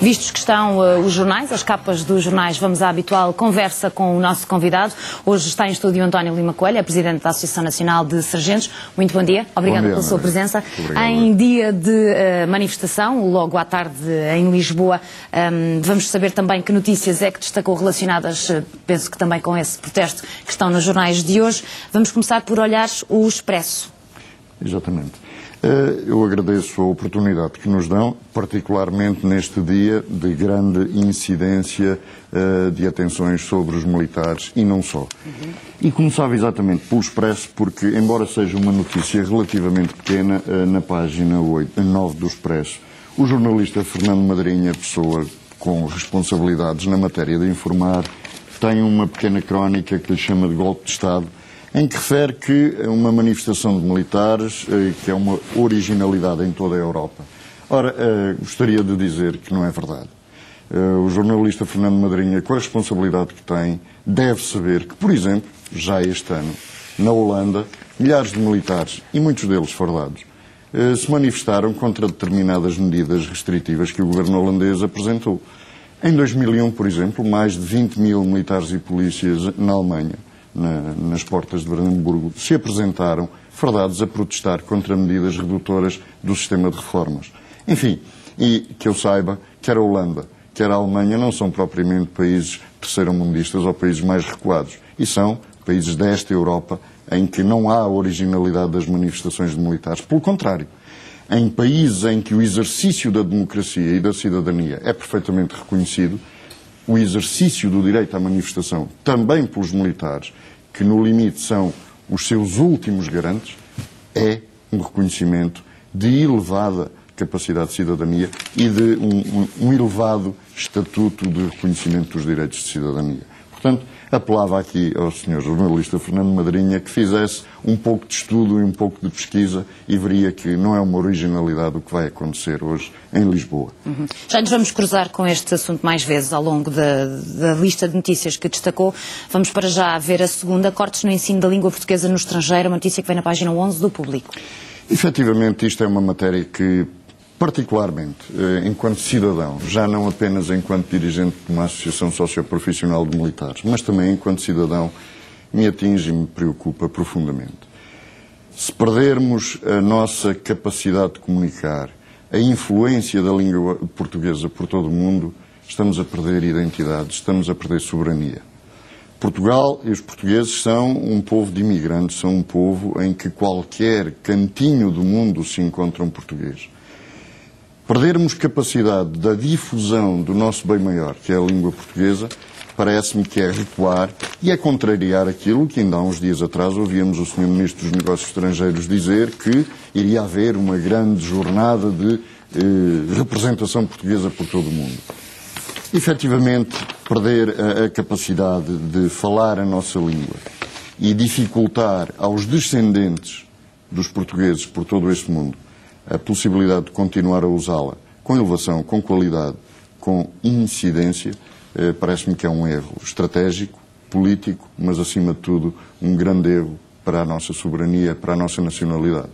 Vistos que estão os jornais, as capas dos jornais, vamos à habitual conversa com o nosso convidado. Hoje está em estúdio António Lima Coelho, é Presidente da Associação Nacional de Sargentos. Muito bom dia, obrigada pela sua presença. Em dia de manifestação, logo à tarde em Lisboa, vamos saber também que notícias é que destacou relacionadas, penso que também com esse protesto que estão nos jornais de hoje. Vamos começar por olhar o Expresso. Exatamente. Eu agradeço a oportunidade que nos dão, particularmente neste dia de grande incidência de atenções sobre os militares e não só. E começava exatamente pelo Expresso, porque, embora seja uma notícia relativamente pequena, na página 9 do Expresso, o jornalista Fernando Madrinha, pessoa com responsabilidades na matéria de informar, tem uma pequena crónica que lhe chama de golpe de Estado, em que refere que uma manifestação de militares, que é uma originalidade em toda a Europa. Ora, gostaria de dizer que não é verdade. O jornalista Fernando Madrinha, com a responsabilidade que tem, deve saber que, por exemplo, já este ano, na Holanda, milhares de militares, e muitos deles fardados, se manifestaram contra determinadas medidas restritivas que o governo holandês apresentou. Em 2001, por exemplo, mais de 20 mil militares e polícias na Alemanha, nas portas de Brandemburgo, se apresentaram fardados a protestar contra medidas redutoras do sistema de reformas. Enfim, e que eu saiba, quer a Holanda, quer a Alemanha não são propriamente países terceiro-mundistas ou países mais recuados. E são países desta Europa em que não há originalidade das manifestações de militares. Pelo contrário, em países em que o exercício da democracia e da cidadania é perfeitamente reconhecido, o exercício do direito à manifestação, também pelos militares, que no limite são os seus últimos garantes, é um reconhecimento de elevada capacidade de cidadania e de um elevado estatuto de reconhecimento dos direitos de cidadania. Portanto, apelava aqui ao Sr. jornalista Fernando Madrinha que fizesse um pouco de estudo e um pouco de pesquisa e veria que não é uma originalidade o que vai acontecer hoje em Lisboa. Já nos vamos cruzar com este assunto mais vezes ao longo da lista de notícias que destacou. Vamos para já ver a segunda, cortes no ensino da língua portuguesa no estrangeiro, uma notícia que vem na página 11 do Público. Efetivamente, isto é uma matéria que, particularmente, enquanto cidadão, já não apenas enquanto dirigente de uma associação socioprofissional de militares, mas também enquanto cidadão, me atinge e me preocupa profundamente. Se perdermos a nossa capacidade de comunicar, a influência da língua portuguesa por todo o mundo, estamos a perder identidade, estamos a perder soberania. Portugal e os portugueses são um povo de imigrantes, são um povo em que qualquer cantinho do mundo se encontra um português. Perdermos capacidade da difusão do nosso bem maior, que é a língua portuguesa, parece-me que é recuar e é contrariar aquilo que ainda há uns dias atrás ouvíamos o Sr. Ministro dos Negócios Estrangeiros dizer que iria haver uma grande jornada de representação portuguesa por todo o mundo. Efetivamente, perder a capacidade de falar a nossa língua e dificultar aos descendentes dos portugueses por todo este mundo a possibilidade de continuar a usá-la com elevação, com qualidade, com incidência, parece-me que é um erro estratégico, político, mas acima de tudo um grande erro para a nossa soberania, para a nossa nacionalidade.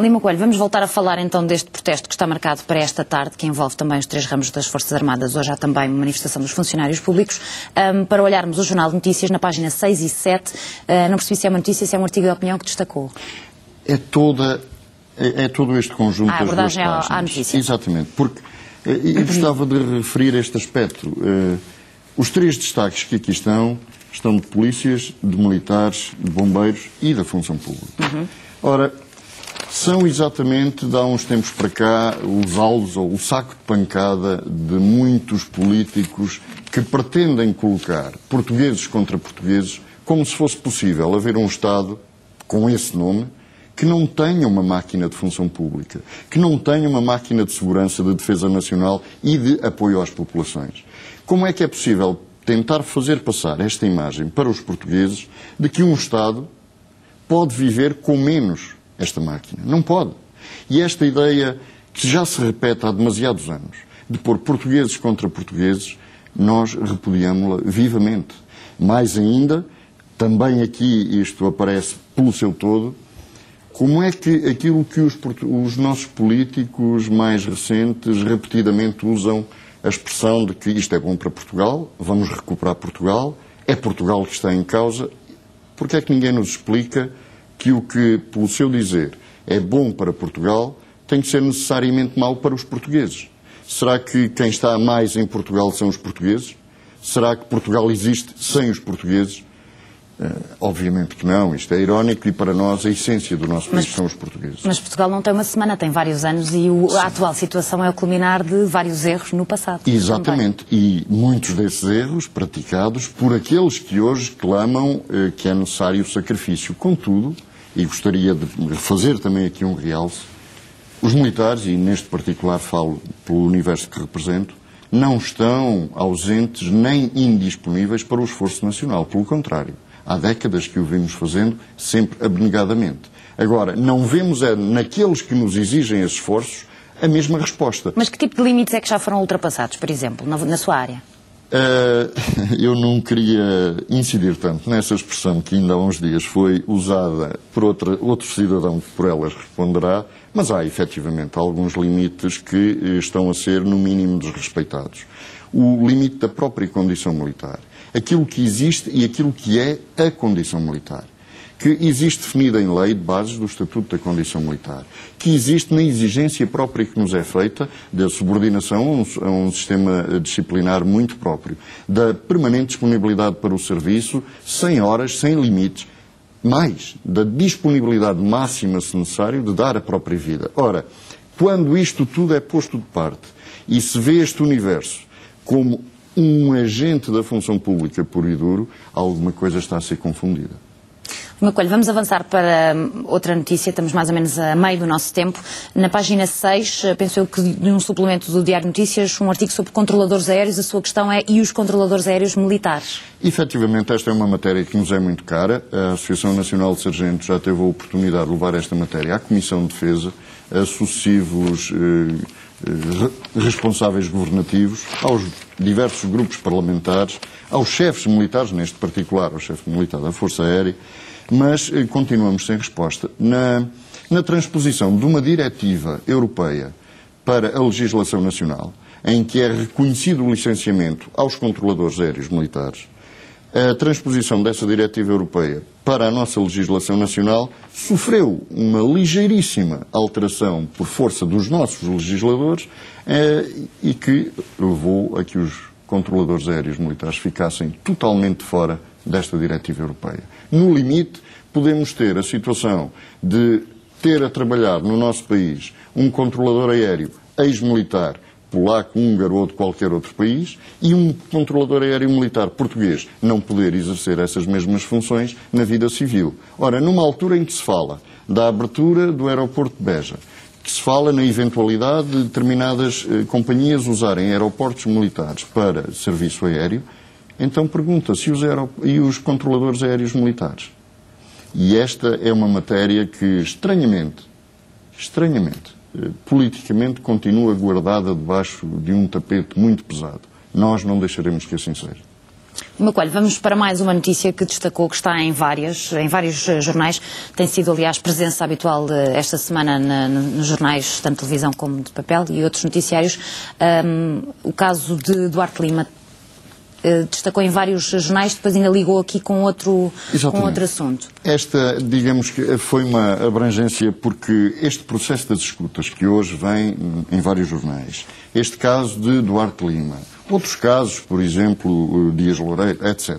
Lima Coelho, vamos voltar a falar então deste protesto que está marcado para esta tarde, que envolve também os 3 ramos das Forças Armadas. Hoje há também uma manifestação dos funcionários públicos. Para olharmos o Jornal de Notícias, na página 6 e 7, não percebi se é uma notícia, se é um artigo de opinião que destacou. É todo este conjunto das duas páginas. À notícia. Exatamente, porque eu gostava de referir este aspecto. Os 3 destaques que aqui estão de polícias, de militares, de bombeiros e da função pública. Ora, são exatamente, de há uns tempos para cá, os alvos ou o saco de pancada de muitos políticos que pretendem colocar portugueses contra portugueses como se fosse possível haver um Estado com esse nome que não tenha uma máquina de função pública, que não tenha uma máquina de segurança, de defesa nacional e de apoio às populações. Como é que é possível tentar fazer passar esta imagem para os portugueses de que um Estado pode viver com menos esta máquina? Não pode. E esta ideia, que já se repete há demasiados anos, de pôr portugueses contra portugueses, nós repudiamos-la vivamente. Mais ainda, também aqui isto aparece pelo seu todo, como é que aquilo que os nossos políticos mais recentes repetidamente usam a expressão de que isto é bom para Portugal, vamos recuperar Portugal, é Portugal que está em causa, porque é que ninguém nos explica que o que, pelo seu dizer, é bom para Portugal tem que ser necessariamente mau para os portugueses? Será que quem está mais em Portugal são os portugueses? Será que Portugal existe sem os portugueses? Obviamente que não, isto é irónico e para nós a essência do nosso país são os portugueses. Mas Portugal não tem uma semana, tem vários anos e a atual situação é o culminar de vários erros no passado. Exatamente, e muitos desses erros praticados por aqueles que hoje clamam que é necessário o sacrifício. Contudo, e gostaria de fazer também aqui um realce, os militares, e neste particular falo pelo universo que represento, não estão ausentes nem indisponíveis para o esforço nacional, pelo contrário. Há décadas que o vimos fazendo, sempre abnegadamente. Agora, não vemos naqueles que nos exigem esses esforços a mesma resposta. Mas que tipo de limites é que já foram ultrapassados, por exemplo, na sua área? Eu não queria incidir tanto nessa expressão que ainda há uns dias foi usada por outro cidadão que por elas responderá, mas há efetivamente alguns limites que estão a ser no mínimo desrespeitados. O limite da própria condição militar. Aquilo que existe e aquilo que é a condição militar, que existe definida em lei de bases do Estatuto da Condição Militar, que existe na exigência própria que nos é feita da subordinação a um sistema disciplinar muito próprio, da permanente disponibilidade para o serviço, sem horas, sem limites, mais da disponibilidade máxima, se necessário, de dar a própria vida. Ora, quando isto tudo é posto de parte e se vê este universo como um agente da função pública puro e duro, alguma coisa está a ser confundida. Macoelho, vamos avançar para outra notícia, estamos mais ou menos a meio do nosso tempo. Na página 6, penso eu que num suplemento do Diário de Notícias, um artigo sobre controladores aéreos, a sua questão é, e os controladores aéreos militares? Efetivamente, esta é uma matéria que nos é muito cara. A Associação Nacional de Sargentos já teve a oportunidade de levar esta matéria à Comissão de Defesa, a sucessivos responsáveis governativos, aos diversos grupos parlamentares, aos chefes militares, neste particular, ao chefe militar da Força Aérea, mas continuamos sem resposta. Na transposição de uma diretiva europeia para a legislação nacional, em que é reconhecido o licenciamento aos controladores aéreos militares, a transposição dessa diretiva europeia para a nossa legislação nacional sofreu uma ligeiríssima alteração por força dos nossos legisladores e que levou a que os controladores aéreos militares ficassem totalmente fora desta diretiva europeia. No limite, podemos ter a situação de ter a trabalhar no nosso país um controlador aéreo ex-militar polaco, húngaro ou de qualquer outro país, e um controlador aéreo militar português não poder exercer essas mesmas funções na vida civil. Ora, numa altura em que se fala da abertura do aeroporto de Beja, que se fala na eventualidade de determinadas companhias usarem aeroportos militares para serviço aéreo, então pergunta-se e os controladores aéreos militares? E esta é uma matéria que, estranhamente, politicamente continua guardada debaixo de um tapete muito pesado. Nós não deixaremos que assim seja. Macoelho, vamos para mais uma notícia que destacou, que está em vários jornais. Tem sido, aliás, presença habitual esta semana nos jornais, tanto de televisão como de papel e outros noticiários. O caso de Duarte Lima destacou em vários jornais, depois ainda ligou aqui com outro assunto. Esta, digamos que foi uma abrangência porque este processo das escutas que hoje vem em vários jornais, este caso de Duarte Lima, outros casos, por exemplo, Dias Loureiro, etc.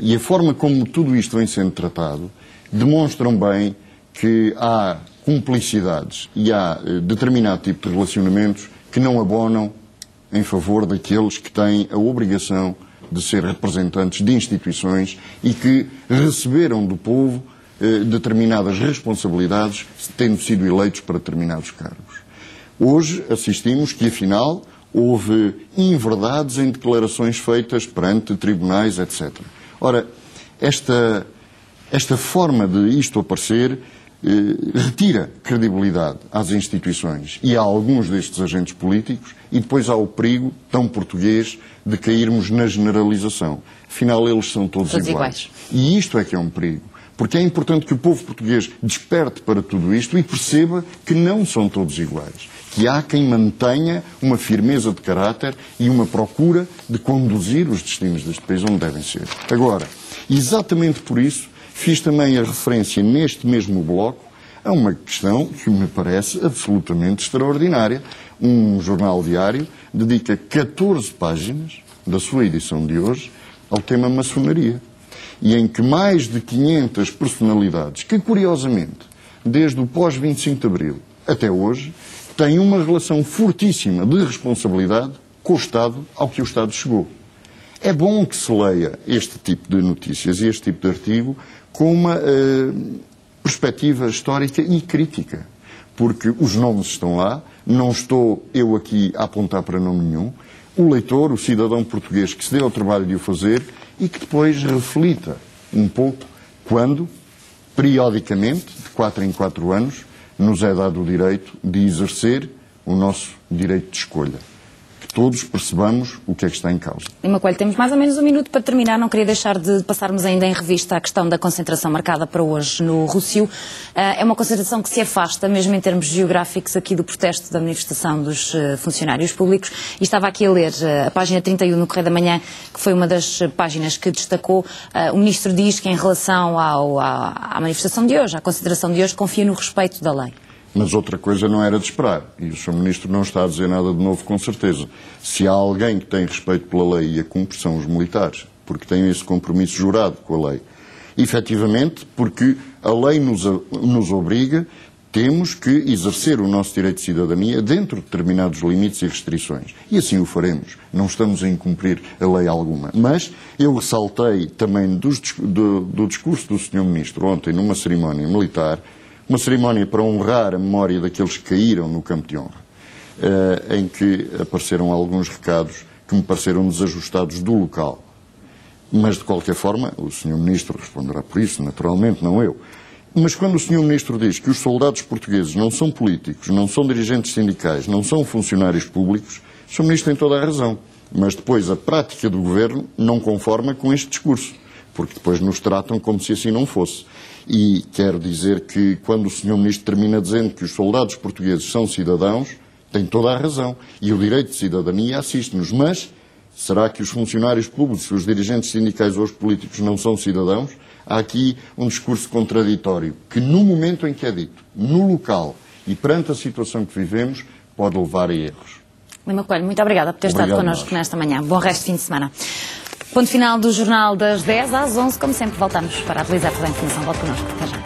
E a forma como tudo isto vem sendo tratado demonstram bem que há cumplicidades e há determinado tipo de relacionamentos que não abonam em favor daqueles que têm a obrigação de ser representantes de instituições e que receberam do povo determinadas responsabilidades, tendo sido eleitos para determinados cargos. Hoje assistimos que, afinal, houve inverdades em declarações feitas perante tribunais, etc. Ora, esta forma de isto aparecer retira credibilidade às instituições e a alguns destes agentes políticos, e depois há o perigo, tão português, de cairmos na generalização. Afinal, eles são todos iguais. E isto é que é um perigo, Porque é importante que o povo português desperte para tudo isto e perceba que não são todos iguais. Que há quem mantenha uma firmeza de caráter e uma procura de conduzir os destinos deste país onde devem ser. Agora, exatamente por isso, fiz também a referência neste mesmo bloco a uma questão que me parece absolutamente extraordinária. Um jornal diário dedica 14 páginas da sua edição de hoje ao tema maçonaria. E em que mais de 500 personalidades, que curiosamente, desde o pós-25 de Abril até hoje, têm uma relação fortíssima de responsabilidade com o Estado ao que o Estado chegou. É bom que se leia este tipo de notícias e este tipo de artigo com uma perspectiva histórica e crítica, porque os nomes estão lá, não estou eu aqui a apontar para nome nenhum, o leitor, o cidadão português que se dê ao trabalho de o fazer e que depois reflita um pouco quando, periodicamente, de 4 em 4 anos, nos é dado o direito de exercer o nosso direito de escolha. Que todos percebamos o que é que está em causa. Lima Coelho, temos mais ou menos um minuto para terminar. Não queria deixar de passarmos ainda em revista a questão da concentração marcada para hoje no Rossio. É uma concentração que se afasta, mesmo em termos geográficos, aqui do protesto da manifestação dos funcionários públicos. E estava aqui a ler a página 31 no Correio da Manhã, que foi uma das páginas que destacou. O Ministro diz que em relação à manifestação de hoje, à concentração de hoje, confia no respeito da lei. Mas outra coisa não era de esperar. E o Sr. Ministro não está a dizer nada de novo, com certeza. Se há alguém que tem respeito pela lei e a cumpre, são os militares, porque têm esse compromisso jurado com a lei. Efetivamente, porque a lei nos obriga, temos que exercer o nosso direito de cidadania dentro de determinados limites e restrições. E assim o faremos. Não estamos a incumprir a lei alguma. Mas eu ressaltei também do discurso do Sr. Ministro ontem, numa cerimónia militar, uma cerimónia para honrar a memória daqueles que caíram no campo de honra, em que apareceram alguns recados que me pareceram desajustados do local. Mas, de qualquer forma, o Sr. Ministro responderá por isso, naturalmente, não eu. Mas quando o Sr. Ministro diz que os soldados portugueses não são políticos, não são dirigentes sindicais, não são funcionários públicos, o Sr. Ministro tem toda a razão. Mas depois a prática do Governo não conforma com este discurso, porque depois nos tratam como se assim não fosse. E quero dizer que quando o Sr. Ministro termina dizendo que os soldados portugueses são cidadãos, tem toda a razão. E o direito de cidadania assiste-nos. Mas será que os funcionários públicos, os dirigentes sindicais ou os políticos não são cidadãos? Há aqui um discurso contraditório que, no momento em que é dito, no local e perante a situação que vivemos, pode levar a erros. Lima Coelho, muito obrigada por ter estado connosco nesta manhã. Bom resto de fim de semana. Ponto final do Jornal das 10 às 11. Como sempre, voltamos para atualizar toda a informação. Volte connosco. Até já.